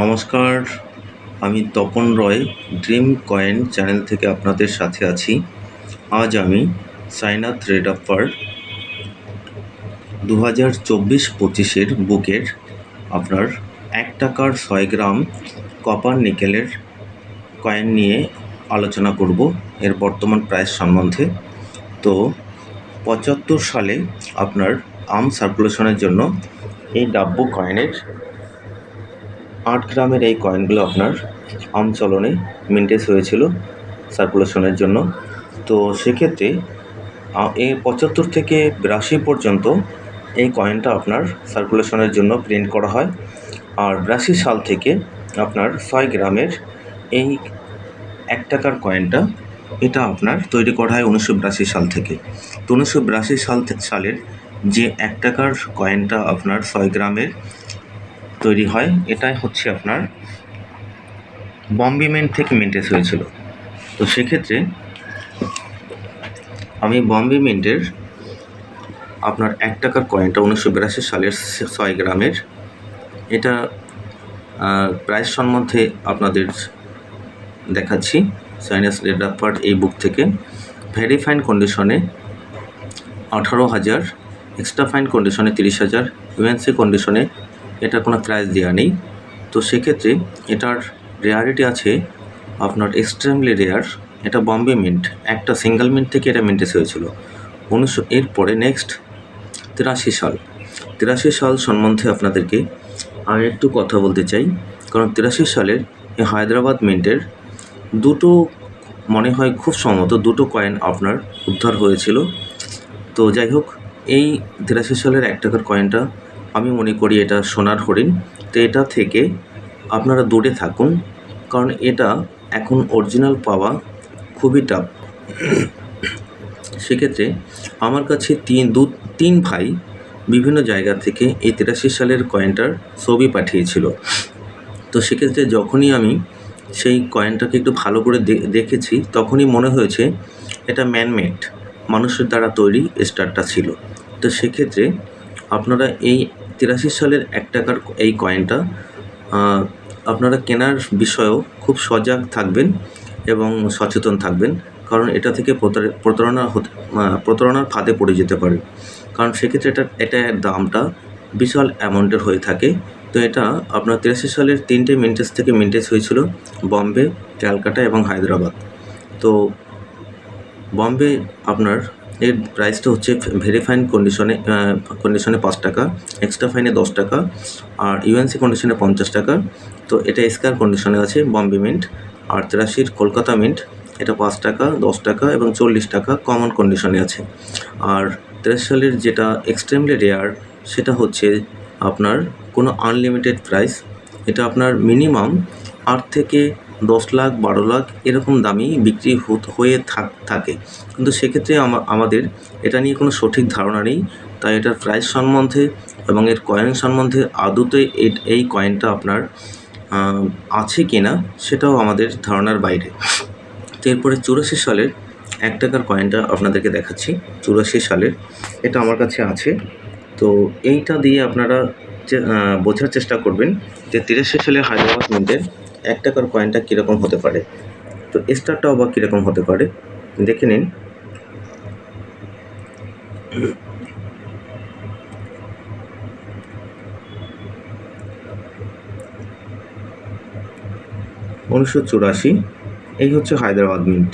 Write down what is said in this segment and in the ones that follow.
নমস্কার, আমি তপন রয় dream coin channel থেকে আপনাদের সাথে আছি। আজ আমি সাইনাথ রেডাপ্পার 2024-25 বুকের আপনার 1 টাকার 6 গ্রাম কপার নিকেলের কয়েন নিয়ে আলোচনা করব এর বর্তমান প্রাইস সম্বন্ধে। তো 75 সালে আপনার আর্ম সার্কুলেশনের জন্য এই ডাব্বু কয়েনের 8 গ্রামের এই কয়েনগুলো আপনার আম চলনে মিন্টেজ হয়েছিল সার্কুলেশনের জন্য। তো সেক্ষেত্রে এই 75 থেকে 82 পর্যন্ত এই কয়েনটা আপনার সার্কুলেশনের জন্য প্রিন্ট করা হয়। আর 82 সাল থেকে আপনার 6 গ্রামের এই 1 টাকার কয়েনটা এটা আপনার তৈরি করা হয় 1982 সাল থেকে। তো 1982 সালের যে 1 টাকার কয়েনটা আপনার 6 গ্রামের তৈরি হয়, এটাই হচ্ছে আপনার বম্বে মিন্ট থেকে মিন্টেজ হয়েছিল। তো সেক্ষেত্রে আমি বম্বে মিন্টের আপনার 1 টাকার কয়েনটা 1982 সালের 6 গ্রামের এটা প্রাইস সম্বন্ধে আপনাদের দেখাচ্ছি। সাইনাথ রেডাপ্পার এই বুক থেকে ভেরি ফাইন কন্ডিশনে 18,000, এক্সট্রা ফাইন কন্ডিশনে 30,000, ইউএনসি কন্ডিশনে এটা কোনো প্রাইস দেওয়া নেই। তো সেক্ষেত্রে এটার রেয়ারিটি আছে আপনার এক্সট্রিমলি রেয়ার। এটা বম্বে মিন্ট, একটা সিঙ্গেল মিন্ট থেকে এটা মিন্টেজ হয়েছিল 1900। এরপরে নেক্সট 83 সাল সম্বন্ধে আপনাদেরকে আর একটু কথা বলতে চাই, কারণ 83 সালের এই হায়দ্রাবাদ মিন্টের দুটো মনে হয় খুব সম্ভবত দুটো কয়েন আপনার উদ্ধার হয়েছিল। তো যাই হোক, এই 83 সালের 1 টাকার কয়েনটা আমি মনে করি এটা সোনার হরিণ। তো এটা থেকে আপনারা দূরে থাকুন, কারণ এটা এখন অরিজিনাল পাওয়া খুবই টাফ। সেক্ষেত্রে আমার কাছে তিন ভাই বিভিন্ন জায়গা থেকে এই 83 সালের কয়েনটার ছবি পাঠিয়েছিল। তো সেক্ষেত্রে যখনই আমি সেই কয়েনটাকে একটু ভালো করে দেখেছি, তখনই মনে হয়েছে এটা ম্যানমেড, মানুষের দ্বারা তৈরি স্টারটা ছিল। তো সেক্ষেত্রে আপনারা এই 83 সালের 1 টাকার এই কয়েনটা আপনারা কেনার বিষয়েও খুব সজাগ থাকবেন এবং সচেতন থাকবেন, কারণ এটা থেকে প্রতারণার ফাঁদে পড়ে যেতে পারে। কারণ সেক্ষেত্রে এটার দামটা বিশাল অ্যামাউন্টের হয়ে থাকে। তো এটা আপনার 83 সালের 3টে মিন্টেজ থেকে মিন্টেজ হয়েছিল, বম্বে, ক্যালকাটা এবং হায়দ্রাবাদ। তো বম্বে আপনার এর প্রাইসটা হচ্ছে ভেরি ফাইন কন্ডিশনে 5 টাকা, এক্সট্রা ফাইনে 10 টাকা, আর ইউএনসি কন্ডিশনে 50 টাকা। তো এটা স্কয়ার কন্ডিশনে আছে বম্বে মিন্ট। আর 83 কলকাতা মিন্ট এটা 5 টাকা, 10 টাকা এবং 40 টাকা কমন কন্ডিশনে আছে। আর 83 সালের যেটা এক্সট্রিমলি রেয়ার সেটা হচ্ছে আপনার কোনো আনলিমিটেড প্রাইস। এটা আপনার মিনিমাম 8 থেকে 10 লাখ 12 লাখ এরকম দামি বিক্রি হয়ে থাকে। কিন্তু সেক্ষেত্রে আমাদের এটা নিয়ে কোনো সঠিক ধারণা নেই। তাই এটার প্রাইস সম্বন্ধে এবং এর কয়েন সম্বন্ধে আদতে এই কয়েনটা আপনার আছে কি না সেটাও আমাদের ধারণার বাইরে। তো এরপরে 84 সালের 1 টাকার কয়েনটা আপনাদেরকে দেখাচ্ছি। 84 সালের এটা আমার কাছে আছে। তো এইটা দিয়ে আপনারা বোঝার চেষ্টা করবেন যে 83 সালের হায়দ্রাবাদ মিন্টের 1 টাকার কয়েনটা কীরকম হতে পারে, তো স্টারটাও বা কীরকম হতে পারে দেখে নিন। (1984) এই হচ্ছে হায়দ্রাবাদ মিন্ট,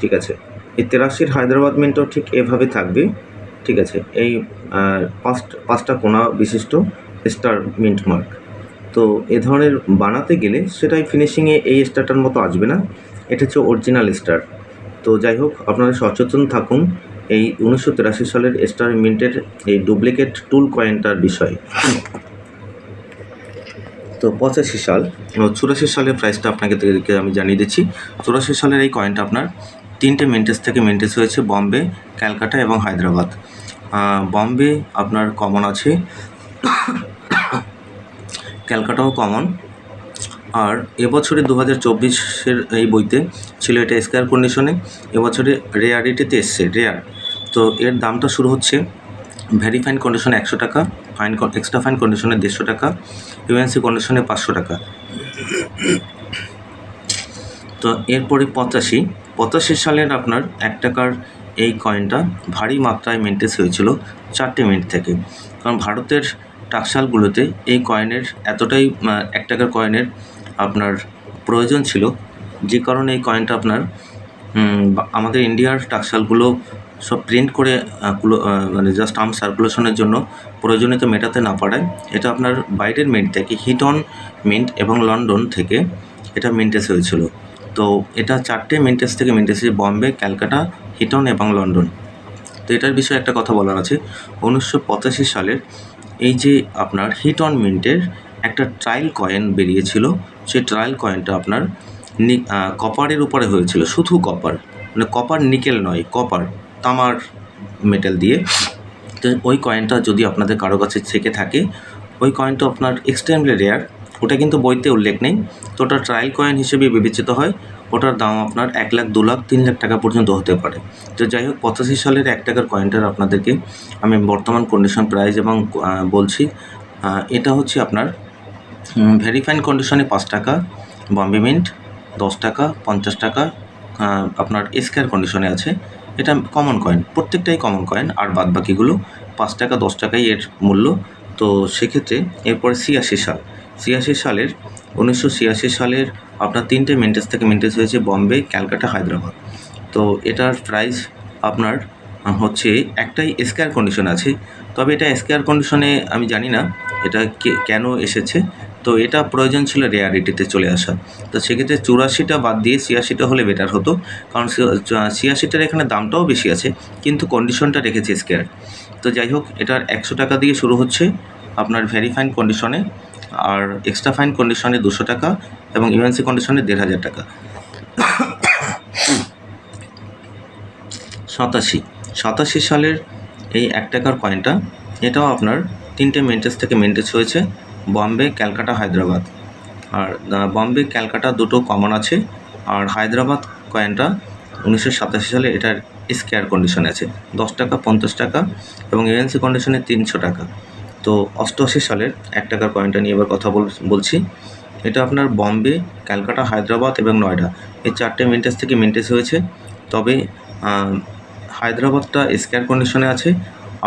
ঠিক আছে। এই 83 হায়দ্রাবাদ মিন্টও ঠিক এভাবে থাকবে, ঠিক আছে। এই 5টা কোণা বিশিষ্ট স্টার মিন্ট মার্ক। তো এ ধরনের বানাতে গেলে সেটাই ফিনিশিংয়ে এই স্টারটার মতো আসবে না, এটা হচ্ছে অরিজিনাল স্টার। তো যাই হোক, আপনারা সচেতন থাকুন এই 1983 সালের স্টার মিন্টের এই ডুপ্লিকেট টুল কয়েনটার বিষয়ে। তো 85 সাল ও 84 সালের প্রাইসটা আপনাকে আমি জানিয়ে দিচ্ছি। 84 সালের এই কয়েনটা আপনার 3টে মিন্টেজ থেকে মিন্টেজ হয়েছে, বম্বে, ক্যালকাটা এবং হায়দ্রাবাদ। বম্বে আপনার কমন আছে, ক্যালকাটাও কমন। আর এবছরে 2024-এর এই বইতে ছিল এটা স্কয়ার কন্ডিশনে, এবছরে রেয়ারিটিতে এসছে রেয়ার। তো এর দামটা শুরু হচ্ছে ভেরি ফাইন কন্ডিশনে 100 টাকা, এক্সট্রা ফাইন কন্ডিশনে 150 টাকা, ইউএনসি কন্ডিশনে 500 টাকা। তো এরপরে 85 সালের আপনার 1 টাকার এই কয়েনটা ভারী মাত্রায় মেনটেন হয়েছিল 4টে মিনিট থেকে, কারণ ভারতের টাকশালগুলোতে এই কয়েনের এতটাই 1 টাকার কয়েনের আপনার প্রয়োজন ছিল, যে কারণে এই কয়েনটা আপনার আমাদের ইন্ডিয়ার টাকশালগুলো সব প্রিন্ট করে মানে জাস্ট আর্ম সার্কুলেশনের জন্য প্রয়োজনীয়তা মেটাতে না পারায় এটা আপনার বাইরের মিন্ট থেকে, হিটন মিন্ট এবং লন্ডন থেকে এটা মিন্টেজ হয়েছিল। তো এটা 4টে মিন্টেজ থেকে মিন্টেজ হয়েছে, বম্বে, ক্যালকাটা, হিটন এবং লন্ডন। তো এটার বিষয়ে একটা কথা বলার আছে, 1985 সালের এই যে আপনার হিটন মিন্টের একটা ট্রায়াল কয়েন বেরিয়েছিল, সেই ট্রায়াল কয়েনটা আপনার কপারের উপরে হয়েছিল, শুধু কপার, মানে কপার নিকেল নয়, কপার তামার মেটাল দিয়ে। তো ওই কয়েনটা যদি আপনাদের কারো কাছে থেকে থাকে, ওই কয়েনটা আপনার এক্সট্রিমলি রেয়ার, ওটা কিন্তু বইতে উল্লেখ নেই, তো ওটা ট্রায়াল কয়েন হিসেবে বিবেচিত হয়। ওটার দাম আপনার 1 লাখ, 2 লাখ, 3 লাখ টাকা পর্যন্ত হতে পারে। তো যাই হোক, 85 সালের 1 টাকার কয়েনটার আপনাদেরকে আমি বর্তমান কন্ডিশন প্রাইস এবং বলছি। এটা হচ্ছে আপনার ভেরিফাইন কন্ডিশনে 5 টাকা, বম্বে মিন্ট 10 টাকা, 50 টাকা আপনার স্কয়ার কন্ডিশনে আছে। এটা কমন কয়েন, প্রত্যেকটাই কমন কয়েন, আর বাদ বাকিগুলো 5 টাকা, 10 টাকাই এর মূল্য। তো সেক্ষেত্রে এরপরে 86 সালের 1986 সালের আপনার 3টে মিন্টেজ থেকে মিন্টেজ হয়েছে, বম্বে, ক্যালকাটা, হায়দ্রাবাদ। তো এটার প্রাইস আপনার হচ্ছে একটাই স্কয়ার কন্ডিশন আছে, তবে এটা স্কয়ার কন্ডিশনে আমি জানি না এটা কেন এসেছে। তো এটা প্রয়োজন ছিল রেয়ারিটিতে চলে আসা। তো সেক্ষেত্রে 84টা বাদ দিয়ে 86টা হলে বেটার হতো, কারণ 86টার এখানে দামটাও বেশি আছে, কিন্তু কন্ডিশনটা রেখেছে স্কয়ার। তো যাই হোক, এটার 100 টাকা দিয়ে শুরু হচ্ছে আপনার ভেরিফাইন কন্ডিশনে, আর এক্সট্রা ফাইন কন্ডিশনে 200 টাকা এবং ইউএনসি কন্ডিশনে 1500 টাকা। 87 সালের এই 1 টাকার কয়েনটা, এটাও আপনার 3টে মিন্টেজ থেকে মিন্টেজ হয়েছে, বম্বে, ক্যালকাটা, হায়দ্রাবাদ। আর বম্বে, ক্যালকাটা দুটো কমন আছে, আর হায়দ্রাবাদ কয়েনটা 1987 সালে এটার স্কয়ার কন্ডিশনে আছে, 10 টাকা, 50 টাকা এবং ইউএনসি কন্ডিশনে 300 টাকা। তো 88 সালের 1 টাকার কয়েনটা নিয়ে এবার কথা বলছি। এটা আপনার বম্বে, ক্যালকাটা, হায়দ্রাবাদ এবং নয়ডা, এই 4টে মিন্টেজ থেকে মিন্টেজ হয়েছে, তবে হায়দ্রাবাদটা স্কয়ার কন্ডিশনে আছে,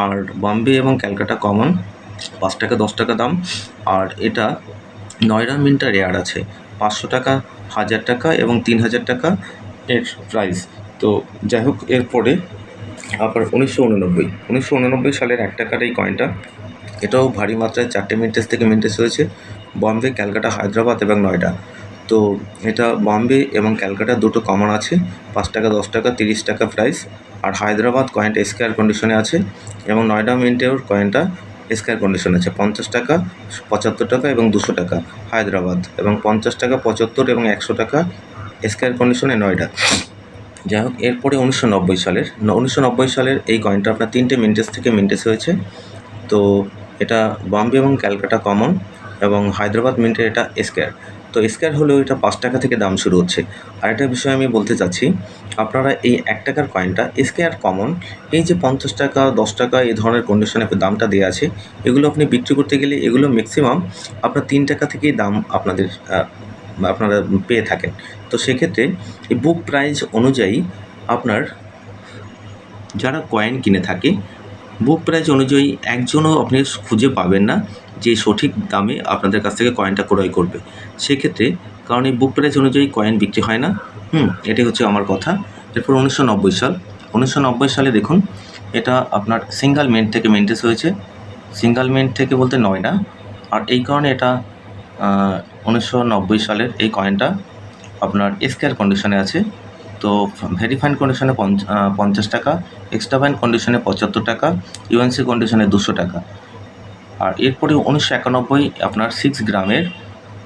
আর বম্বে এবং ক্যালকাটা কমন, 5 টাকা, 10 টাকা দাম। আর এটা নয়ডা মিন্টটা রেয়ার আছে, 500 টাকা, 1000 টাকা এবং 3000 টাকা এর প্রাইস। তো যাই হোক, এরপরে আবার 1989 সালের 1 টাকার এই কয়েনটা, এটাও ভারী মাত্রায় 4টে মিন্টেজ থেকে মিন্টেজ হয়েছে, বম্বে, ক্যালকাটা, হায়দ্রাবাদ এবং নয়ডা। তো এটা বম্বে এবং ক্যালকাটা দুটো কমন আছে, 5 টাকা, 10 টাকা, 30 টাকা প্রাইস। আর হায়দ্রাবাদ কয়েনটা স্কয়ার কন্ডিশনে আছে, এবং নয়ডা মিন্টের কয়েনটা স্কয়ার কন্ডিশন আছে, 50 টাকা, 75 টাকা এবং 200 টাকা হায়দ্রাবাদ, এবং 50 টাকা, 75 এবং 100 টাকা স্কয়ার কন্ডিশনে নয়ডা। যাই হোক, এরপরে 1990 সালের এই কয়েনটা আপনার 3টে মিন্টেজ থেকে মিন্টেজ হয়েছে। তো এটা বম্বে এবং ক্যালকাটা কমন, এবং হায়দ্রাবাদ মিন্টের এটা স্কয়ার। তো স্কয়ার হলেও এটা 5 টাকা থেকে দাম শুরু হচ্ছে। আর একটা বিষয় আমি বলতে চাচ্ছি, আপনারা এই 1 টাকার কয়েনটা স্কয়ার কমন, এই যে 50 টাকা, 10 টাকা এই ধরনের কন্ডিশনে দামটা দেওয়া আছে, এগুলো আপনি বিক্রি করতে গেলে এগুলো ম্যাক্সিমাম আপনার 3 টাকা থেকেই দাম আপনারা পেয়ে থাকেন। তো সেক্ষেত্রে এই বুক প্রাইস অনুযায়ী আপনার যারা কয়েন কিনে থাকে, বুক প্রাইস অনুযায়ী একজনও আপনি খুঁজে পাবেন না যে সঠিক দামে আপনাদের কাছ থেকে কয়েনটা ক্রয় করবে। সেক্ষেত্রে কারণ এই বুক প্রাইস অনুযায়ী কয়েন বিক্রি হয় না। এটাই হচ্ছে আমার কথা। এরপর 1990 সালে দেখুন, এটা আপনার সিঙ্গেল মিন্ট থেকে মিন্টেজ হয়েছে, সিঙ্গেল মিন্ট থেকে বলতে নয়ডা। আর এই কারণে এটা 1990 সালের এই কয়েনটা আপনার স্কয়ার কন্ডিশনে আছে। তো ভেরিফাইন কন্ডিশনে 50 টাকা, এক্সট্রা ফাইন কন্ডিশনে 75 টাকা, ইউএনসি কন্ডিশনে 200 টাকা। আর এরপরে 1991 আপনার 6 গ্রামের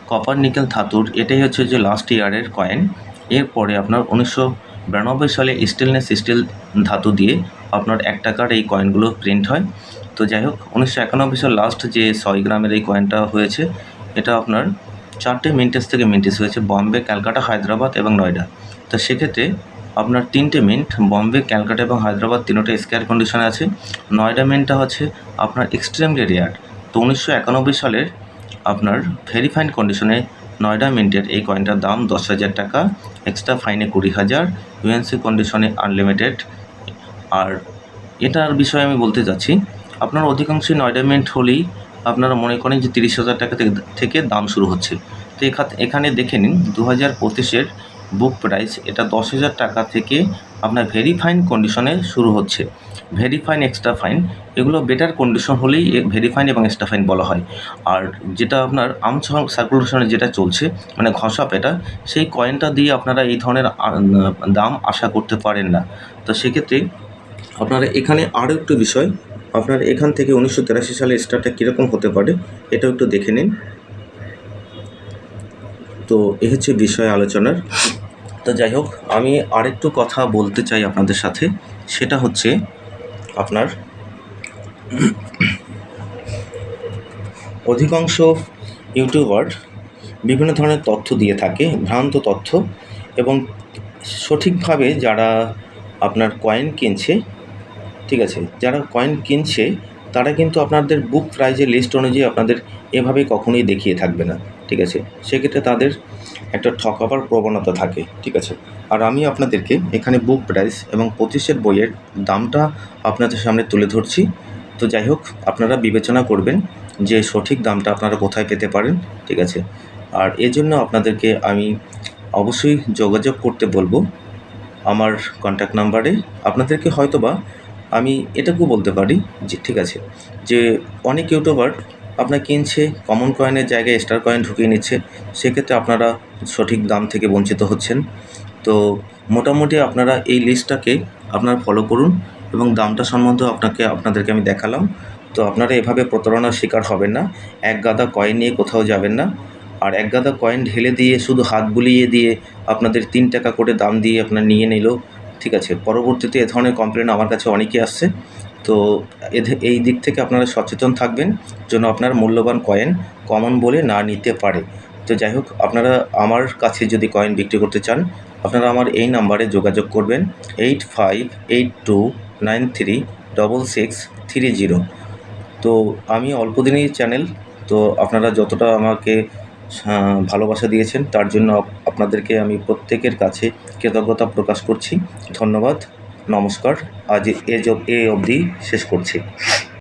কপার নিকেল ধাতুর, এটাই হচ্ছে যে লাস্ট ইয়ারের কয়েন। এরপরে আপনার 1992 সালে স্টেনলেস স্টিল ধাতু দিয়ে আপনার 1 টাকার এই কয়েনগুলো প্রিন্ট হয়। তো যাই হোক, 1991 সাল লাস্ট যে 6 গ্রামের এই কয়েনটা হয়েছে, এটা আপনার 4টে মিন্টেজ থেকে মিন্টেজ হয়েছে, বম্বে, ক্যালকাটা, হায়দ্রাবাদ এবং নয়ডা। তো সেক্ষেত্রে আপনার 3টে মিন্ট, বম্বে, ক্যালকাটা এবং হায়দ্রাবাদ তিনোটা স্কয়ার কন্ডিশনে আছে। নয়ডা মিন্টটা হচ্ছে আপনার এক্সট্রিমলি রেয়ার, তো 1991 সালের আপনার ভেরিফাইড কন্ডিশনে নয়ডা মিন্টের এই কয়েনটার দাম 10,000 টাকা, এক্সট্রা ফাইনে 20,000, ইউএনসি কন্ডিশনে আনলিমিটেড। আর এটার বিষয়ে আমি বলতে যাচ্ছি, আপনার অধিকাংশই নয়ডা মিন্ট হলেই আপনারা মনে করেন যে 30,000 টাকা থেকে দাম শুরু হচ্ছে। তো এখানে দেখে নিন 2025-এর বুক প্রাইস এটা 10,000 টাকা থেকে আপনার ভেরিফাইন কন্ডিশনে শুরু হচ্ছে। ভেরিফাইন, এক্সট্রা ফাইন এগুলো বেটার কন্ডিশন হলেই ভেরিফাইন এবং এক্সট্রা ফাইন বলা হয়। আর যেটা আপনার আর্মস সার্কুলেশনে যেটা চলছে মানে ঘষা পেটা, সেই কয়েনটা দিয়ে আপনারা এই ধরনের দাম আশা করতে পারেন না। তো সেক্ষেত্রে আপনারা এখানে আরও একটু বিষয়, আপনার এখান থেকে 1983 সালের স্টারটা কীরকম হতে পারে এটাও একটু দেখে নিন। তো এ হচ্ছে বিষয় আলোচনার। তো যাই হোক, আমি আরেকটু কথা বলতে চাই আপনাদের সাথে, সেটা হচ্ছে আপনার অধিকাংশ ইউটিউবার বিভিন্ন ধরনের তথ্য দিয়ে থাকে, ভ্রান্ত তথ্য, এবং সঠিকভাবে যারা আপনার কয়েন কিনছে, ঠিক আছে, যারা কয়েন কিনছে তারা কিন্তু আপনাদের বুক প্রাইজের লিস্ট অনুযায়ী আপনাদের এভাবে কখনোই দেখিয়ে থাকবে না, ঠিক আছে। সেক্ষেত্রে তাদের একটা ঠকাবার প্রবণতা থাকে, ঠিক আছে। আর আমি আপনাদেরকে এখানে বুক প্রাইস এবং 25-এর বইয়ের দামটা আপনাদের সামনে তুলে ধরছি। তো যাই হোক, আপনারা বিবেচনা করবেন যে সঠিক দামটা আপনারা কোথায় পেতে পারেন, ঠিক আছে। আর এজন্য আপনাদেরকে আমি অবশ্যই যোগাযোগ করতে বলবো আমার কন্ট্যাক্ট নাম্বারে। আপনাদেরকে হয়তোবা আমি এটুকু বলতে পারি যে ঠিক আছে, যে অনেক ইউটিউবার আপনার কিনছে কমন কয়েনের জায়গায় স্টার কয়েন ঢুকিয়ে নিচ্ছে, সেক্ষেত্রে আপনারা সঠিক দাম থেকে বঞ্চিত হচ্ছেন। তো মোটামুটি আপনারা এই লিস্টটাকে আপনারা ফলো করুন এবং দামটা সম্বন্ধে আপনাদেরকে আমি দেখালাম। তো আপনারা এভাবে প্রতারণার শিকার হবেন না, এক গাদা কয়েন নিয়ে কোথাও যাবেন না। আর এক গাদা কয়েন ঢেলে দিয়ে শুধু হাত বুলিয়ে দিয়ে আপনাদের 3 টাকা করে দাম দিয়ে আপনার নিয়ে নিল, ঠিক আছে। পরবর্তীতে এ ধরনের কমপ্লেন আমার কাছে অনেকেই আসছে। তো এই দিক থেকে আপনারা সচেতন থাকবেন যেন আপনার মূল্যবান কয়েন কমন বলে না নিতে পারে। তো যাই হোক, আপনারা আমার কাছে যদি কয়েন বিক্রি করতে চান, আপনারা আমার এই নাম্বারে যোগাযোগ করবেন 8582936630। তো আমি অল্প দিনেরই চ্যানেল, তো আপনারা যতটা আমাকে ভালোবাসা দিয়েছেন তার জন্য আপনাদেরকে আমি প্রত্যেকের কাছে কৃতজ্ঞতা প্রকাশ করছি। ধন্যবাদ, নমস্কার। আজ এ অবধি শেষ করছি।